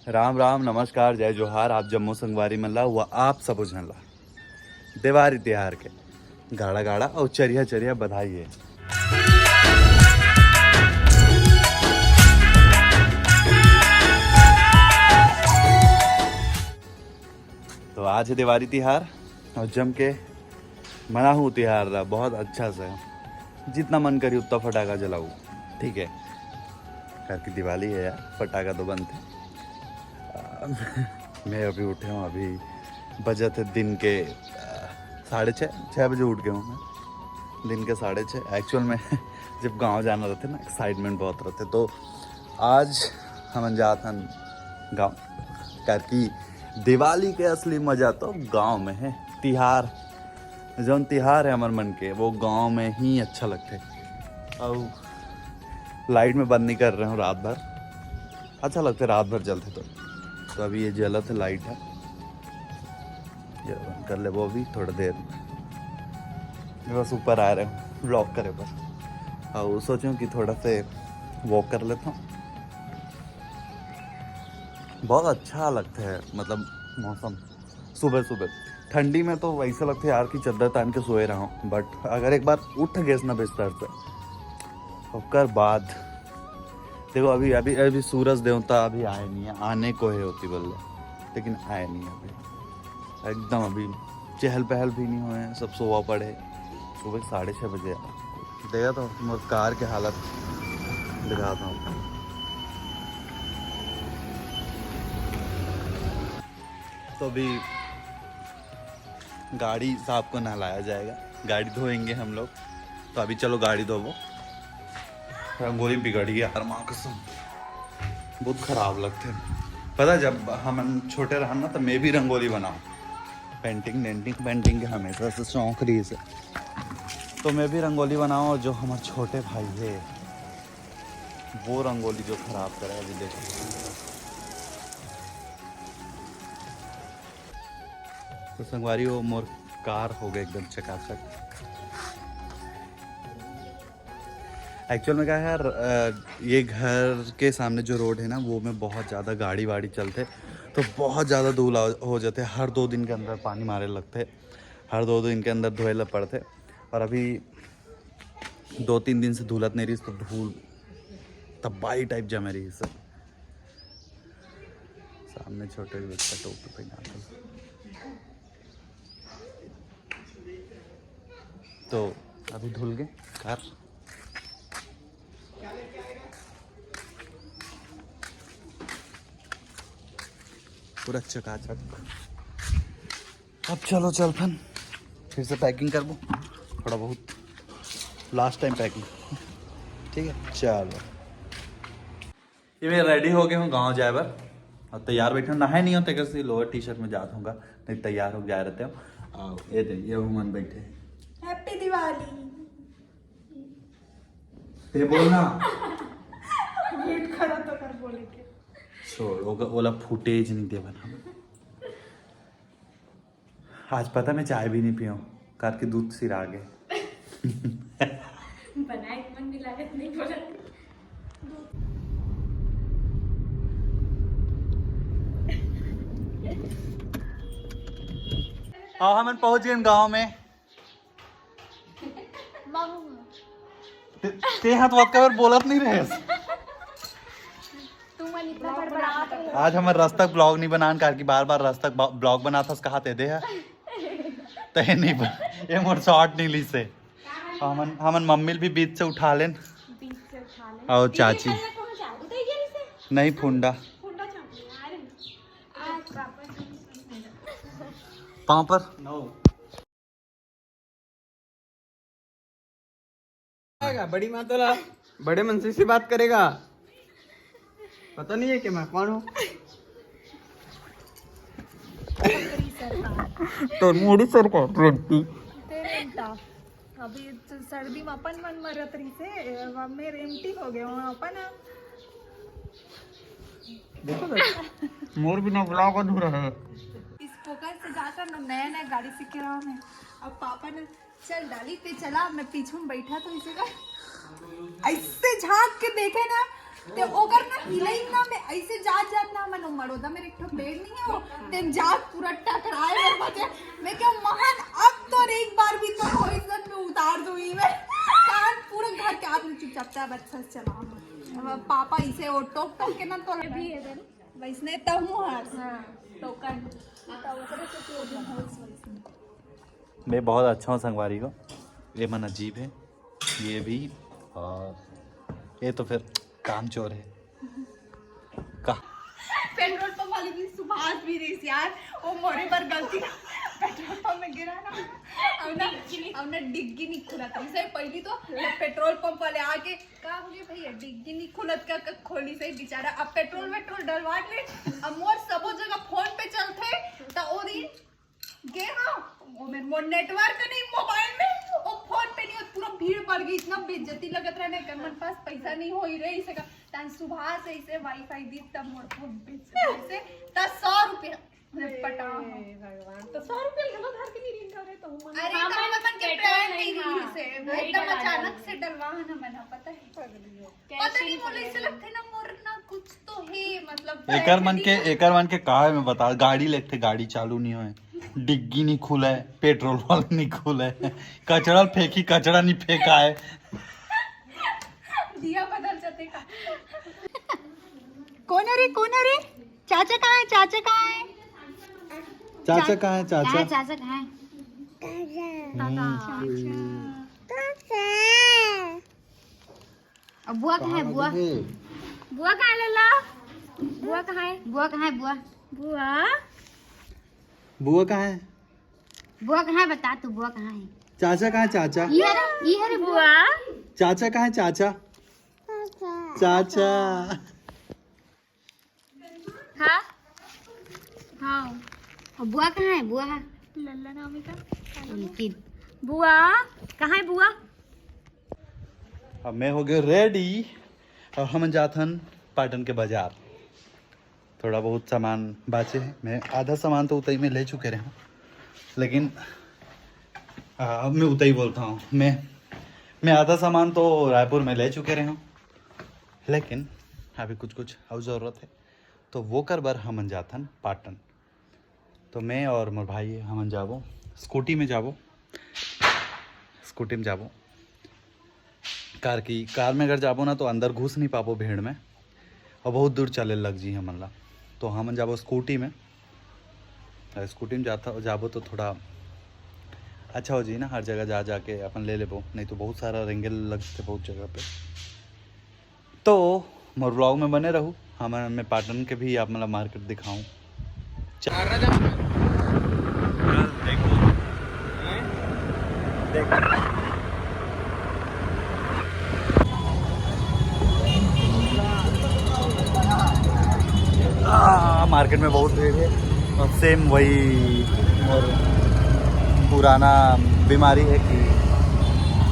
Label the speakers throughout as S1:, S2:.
S1: राम राम नमस्कार जय जोहार। आप जम्मू संगवारी में ला हुआ आप सब झनला दिवाली त्योहार के गाड़ा गाड़ा और चरिया चरिया बधाई है। तो आज है दिवाली त्योहार और जम के मना हूँ त्योहार रहा बहुत अच्छा से। जितना मन करी उतना फटाखा जलाऊँ, ठीक है। घर की दिवाली है यार, फटाखा तो बनते। मैं अभी उठे हूँ, अभी बजे थे दिन के 6:30 बजे उठ गया हूँ मैं। दिन के 6:30 एक्चुअल में जब गांव जाना रहते ना, एक्साइटमेंट बहुत रहते। तो आज हम जाते गाँव, क्योंकि दिवाली के असली मज़ा तो गांव में है। तिहार जौन तिहार है हमारे मन के, वो गांव में ही अच्छा लगते। और लाइट में बंद नहीं कर रहे हूँ रात भर, अच्छा लगता है रात भर जलते। तो अभी ये जलत है लाइट है, ये बंद कर ले वो भी थोड़ा देर में। बस ऊपर आ रहे हूँ ब्लॉक करे पर, और सोचूं कि थोड़ा से वॉक कर लेता हूँ। बहुत अच्छा लगता है, मतलब मौसम सुबह सुबह। ठंडी में तो वैसे लगता है यार कि चादर तान के सोए रहा हूँ, बट अगर एक बार उठ गए ना बिस्तर से, उसके बाद देखो अभी अभी अभी सूरज देवता अभी आए नहीं है, आने को है होती बोल, लेकिन आए नहीं अभी। एकदम अभी चहल पहल भी नहीं हुए हैं, सब सोवा पड़े। सुबह 6:30 बजे देखा तो मेरे कार की हालत दिखाता हूँ। तो अभी गाड़ी साहब को नहलाया जाएगा, गाड़ी धोएंगे हम लोग। तो अभी चलो गाड़ी धोवो। रंगोली बिगड़ी यार, माँ कसम बहुत खराब लगते हैं। पता जब हम छोटे रहा ना, तो मैं भी रंगोली बनाऊँ, पेंटिंग के हमेशा से शौक रही से। तो मैं भी रंगोली बनाऊँ, और जो हमारे छोटे भाई है वो रंगोली जो खराब करे अभी देखो। तो संगवारी वो मोर कार हो गए एकदम चकाचक। एक्चुअल में क्या है यार, ये घर के सामने जो रोड है ना, वो में बहुत ज़्यादा गाड़ी वाड़ी चलते, तो बहुत ज़्यादा धूल हो जाते। हर 2 दिन के अंदर पानी मारे लगते, हर 2 दिन के अंदर धोए लग पड़ते। और अभी 2-3 दिन से धूलत नहीं रही, तो धूल तबाही टाइप जमे रही है। सामने छोटे बच्चा टोपी पहना, तो अभी धुल गए कार। पूरा चकाचक। अब चलो चल फिर से पैकिंग कर दो थोड़ा बहुत, लास्ट टाइम पैकिंग, ठीक है। चलो ये मैं रेडी हो गया हूँ गाँव जाए बर, और तैयार बैठे हूँ। नहाए नहीं होते कैसे, लोअर टी शर्ट में जाता हूँ, नहीं तैयार हो जाए रहते हो। ये मन बैठे,
S2: हैप्पी दिवाली।
S1: ते बोलना
S2: वेट करो तो कर बोलेंगे।
S1: छोड़ ओला फुटेज नहीं दे बना। आज पता मैं चाय भी नहीं पिया हूँ, कार के दूध सिर आ गए।
S2: बनाए मन भी लागत नहीं बोला।
S1: हाँ हम पहुंच गए गांव में। ते हाथ बात का बोलत नहीं रहे। आज हमारे रास्ता ब्लॉग नहीं बनान, कार की बार बार रास्ता ब्लॉग बना था, कहा ते दे ते नहीं बन, ये मोर शॉर्ट नहीं ली से। हमन मम्मी भी बीच से उठा लेन, और चाची नहीं फुंडा पाँव पर
S3: बड़ी माँ तो बड़े मन से बात करेगा, पता नहीं है कि मैं कौन हूँ। तो मोड़ी सरकार
S2: अभी तो सर्दी में अपन मन मरत रही से, मैं रेमटी हो गया हूँ अपन।
S3: देखो मोर बिना ब्लॉग अधूरा है।
S2: इस पोकर से जाकर ना नया नया गाड़ी सीख रहा हूँ मैं। अब पापा ने चल डाली ते चला, मैं पीछे में बैठा तो इसे ऐसे झांक के देखे ना, ते ओकर ना हिलाई ना, मैं ऐसे जात जात ना ना मनो मरोदा मेरे एक ठो पेड़ नहीं है वो तेम जाग पूरा टकराए मेरे बचे मैं क्या महान अब तो एक बार भी तो होइजन में उतार दूंगी मैं कान पूरा घर के आदमी चुपचाप था बच्चा से चला पापा इसे वो टोक टोक के ना तो भी है वैसने तब हूं हां टोकन तो ओकरे से तो दिन होइस
S1: मैं बहुत अच्छा हूँ संगवारी को। ये मन अजीब है ये भी, और ये तो फिर काम चोर है का
S2: पेट्रोल पंप वाली भी सुभाष भी रही यार वो मोरे पर गलती पेट्रोल पंप में गिरा ना अब ना डिग्गी नहीं खुलत से पहली तो पेट्रोल पंप वाले आके कहा बोले भैया डिग्गी नहीं खुलत का खोली से बेचारा अब पेट्रोल डलवा ले अब मोर सबो जगह फोन पे चलते तो ओ दिन गे हाँ वो मेरे मोर नेटवर्क नहीं मोबाइल में वो फोन पे नहीं पूरा भीड़ पड़ गई इतना बेइज्जती लगत रहने के मन पास पैसा नहीं हो ही रही से तान सुबह से इसे वाईफाई दी तब मोर फोन पे से त 100 रुपया पटा भगवान तो 100 रुपया गलो घर के नहीं रिंग करे तो अरे मन के प्रैंक नहीं रही से एकदम अचानक से डलवा ना मना पता है पता नहीं बोले इसे लगते ना मोर ना कुछ तो है मतलब
S1: एकर मन के कहा है मैं बता गाड़ी लेते गाड़ी चालू नहीं होए डिग्गी नहीं खुला है पेट्रोल वाला नहीं खुला है कचड़ा फेंकी कचड़ा नहीं फेंका है
S2: दिया बदल जाते का कौन है रे चाचा कहाँ है
S1: चाचा कहाँ है चाचा
S2: चाचा कहाँ है अब बुआ कहाँ है बुआ कहाँ है लल्ला बुआ कहाँ है बुआ कहाँ है बता तू बुआ कहाँ है
S1: चाचा कहाँ है चाचा
S2: ये रे बुआ
S1: चाचा कहाँ है चाचा
S2: हाँ हाँ और बुआ कहाँ है बुआ लल्ला नामी का उनकी बुआ कहाँ है बुआ
S1: अब मैं हो गया रेडी और हम जाथन पाटन के बाजार थोड़ा बहुत सामान बाचे है मैं आधा सामान तो उतई में ले चुके रहे हूँ लेकिन अब मैं उतई बोलता हूँ मैं आधा सामान तो रायपुर में ले चुके रहे हूँ लेकिन अभी कुछ और ज़रूरत है तो वो कर बार हमन जाथन पाटन तो मैं और मोर भाई हमन जाबो स्कूटी में जाबो कार में अगर जाबो ना तो अंदर घुस नहीं पाबो भीड़ में और बहुत दूर चले लग जी हमन ला तो हमन जाबो स्कूटी में जाबो तो थोड़ा अच्छा हो जी ना हर जगह जाके अपन ले लेबो नहीं तो बहुत सारा रेंगल लगते बहुत जगह पे तो मोर ब्लॉग में बने रहूँ मैं पाटन के भी आप मतलब मार्केट दिखाऊं मार्केट में बहुत भीड़ है और सेम वही और पुराना बीमारी है कि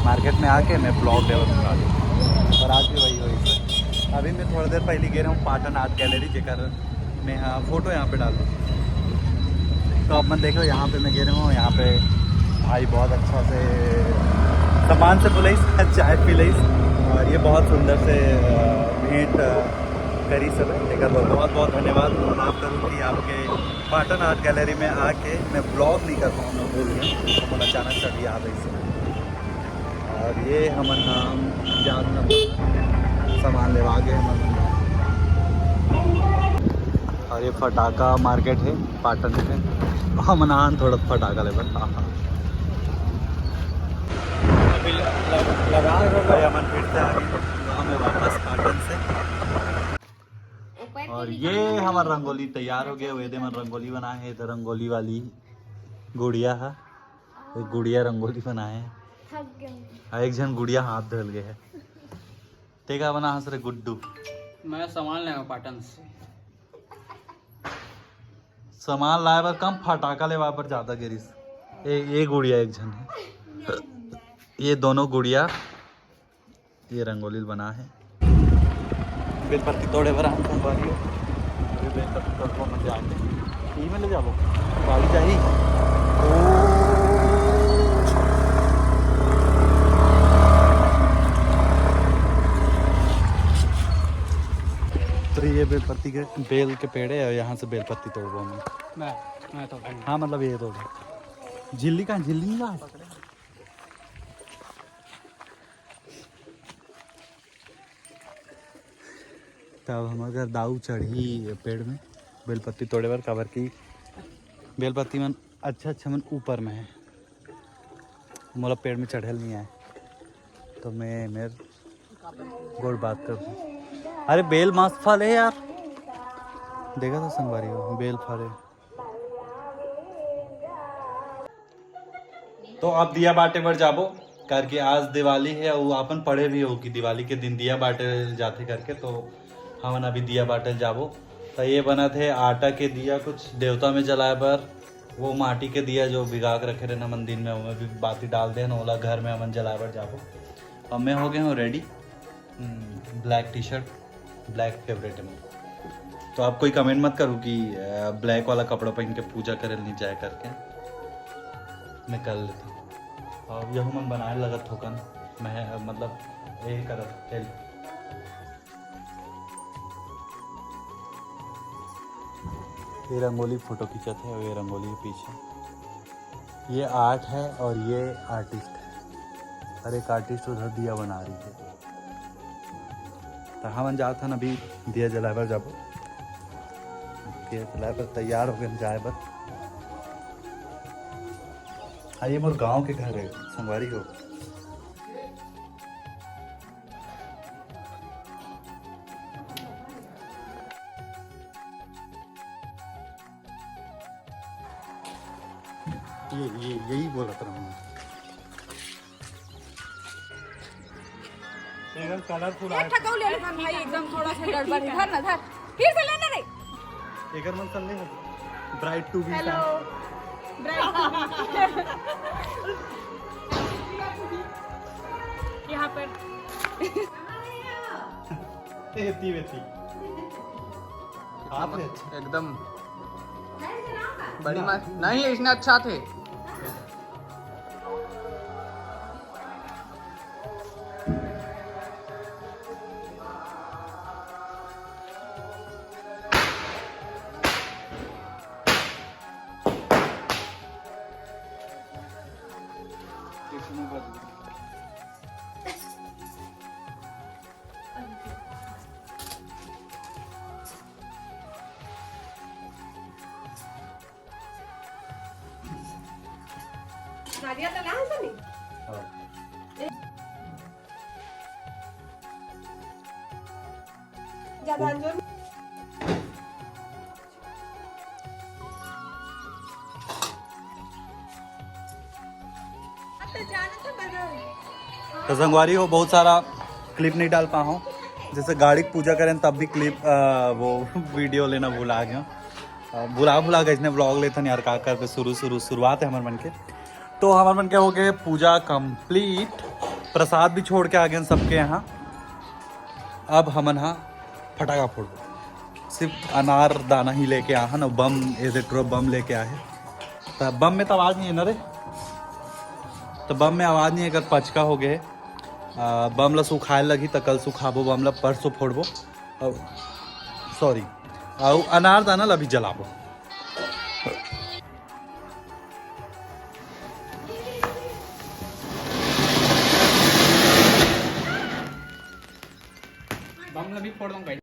S1: मार्केट में आके मैं ब्लॉग डेवलप करा दूँ और आज भी वही अभी मैं थोड़ी देर पहले गए रहा हूँ पाटन आर्ट गैलरी जेकर मैं हाँ फोटो यहाँ पे डाल दूँ तो अब मैं देखो यहाँ पे मैं गए रहा हूँ यहाँ पे भाई बहुत अच्छा से सामान से बुलाई चाय पी ली और ये बहुत सुंदर से भेंट करी सब है बहुत बहुत धन्यवाद माफ़ करूँ कि आपके पाटन आर्ट गैलरी में आके मैं ब्लॉग नहीं कर पाऊँ बोल गया तो मैं अचानक से आ गई से और ये हमन जान सामान लेवा गए और ये फटाका मार्केट है पाटन में हमन थोड़ा फटाका ले लगा हमन फिर से आ गए हमें वापस पाटन से और ये हमारा रंगोली तैयार हो गया वेदे मन रंगोली बनाए है तो रंगोली वाली गुड़िया है एक गुड़िया रंगोली बनाए है एक जन गुड़िया हाथ धल गए है तेगा बना हंस रे गुड्डू
S3: मैं सामान लेगा पाटन से
S1: सामान लाए पर कम फटाका ले पर ज्यादा गिरिस ये गुड़िया एक जन है ये दोनों गुड़िया ये रंगोली बना है बेलपत्ती तोड़े पर हम संगवारी हो अभी बेलपत्ती तोड़ को मजा आते में ले जाओ गाड़ी चाहिए तो ये बेलपत्ती के बेल के पेड़ है और यहाँ से बेलपत्ती तोड़बो हम।
S3: मैं तो
S1: हाँ मतलब ये तोड़ झिल्ली कहाँ झिल्ली का तब हमारे घर दाऊ चढ़ी पेड़ में बेलपत्ती तोड़े बार कवर की बेलपत्ती मन अच्छा मन ऊपर में है मोला पेड़ में चढ़ल नहीं आए तो मैं मेरे गोड़ बात कर दूँ। अरे बेल मस्त फल है यार देखा था संगवारी हो बेल फल है। तो अब दिया बाटे पर जाबो करके आज दिवाली है वो अपन पढ़े भी हो कि दिवाली के दिन दिया बाटे जाते करके तो हमन अभी दिया बाटल जाबो। तो ये बना थे आटा के दिया कुछ देवता में जलाए पर वो माटी के दिया जो भिगा के रखे रहना मंदिर में उनमें भी बाती डाल दे ओला घर में हमन जलाए पर जाबो। अब मैं हो गया हूँ ready black T shirt black favourite है मेरा। तो आप कोई कमेंट मत करो कि ब्लैक वाला कपड़ा पहन के पूजा करे नहीं जाए करके मैं कर लेता हूँ। और यह मन बनाए लगा थोकन मैं मतलब यही कर हेल्प ये रंगोली फोटो खींचा था और ये रंगोली के पीछे ये आर्ट है और ये आर्टिस्ट है और एक आर्टिस्ट उधर दिया बना रही है। तो हम जाता ना अभी दिया जलाए पर जाबो दिया जलाए पर तैयार हो गए जाए पर। हाँ ये मोर गांव के घर है संगवारी हो। ये यही बोला था मैं एकदम कलरफुल
S2: एक ठकाऊ ले लेना भाई एकदम थोड़ा सा गड़बड़ है धर ना धर फिर से लेना रे
S1: एकर मन सन नहीं हो ब्राइट टू बी
S2: हेलो यहाँ पर
S1: एती वेती आप
S3: एकदम बड़ी माँ नहीं इसने अच्छा थे।
S2: नारियल लगा है सनी ज्यादा जो
S1: तो संगवारी हो बहुत सारा क्लिप नहीं डाल पा हूँ जैसे गाड़ी की पूजा करें तब भी क्लिप वो वीडियो लेना भुला गया भुला गए इसने व्लॉग लेते यार का कर शुरुआत है हमारे मन के। तो हमारे मन के हो गए पूजा कंप्लीट प्रसाद भी छोड़ के आ गए सबके यहाँ। अब हमन हाँ फटाका फोड़ सिर्फ अनार दाना ही लेके आ ना बम एजेट्रो बम लेके आए तो बम में तो आवाज़ नहीं है ना रे तो बम में आवाज़ नहीं है अगर पचका हो गए बम ला सुखाए लगी तो कल सुखाबो बम ला परसों फोड़बो सॉरी और अनार दाना ला भी जलाबो।
S3: बम भी फोड़ दूँ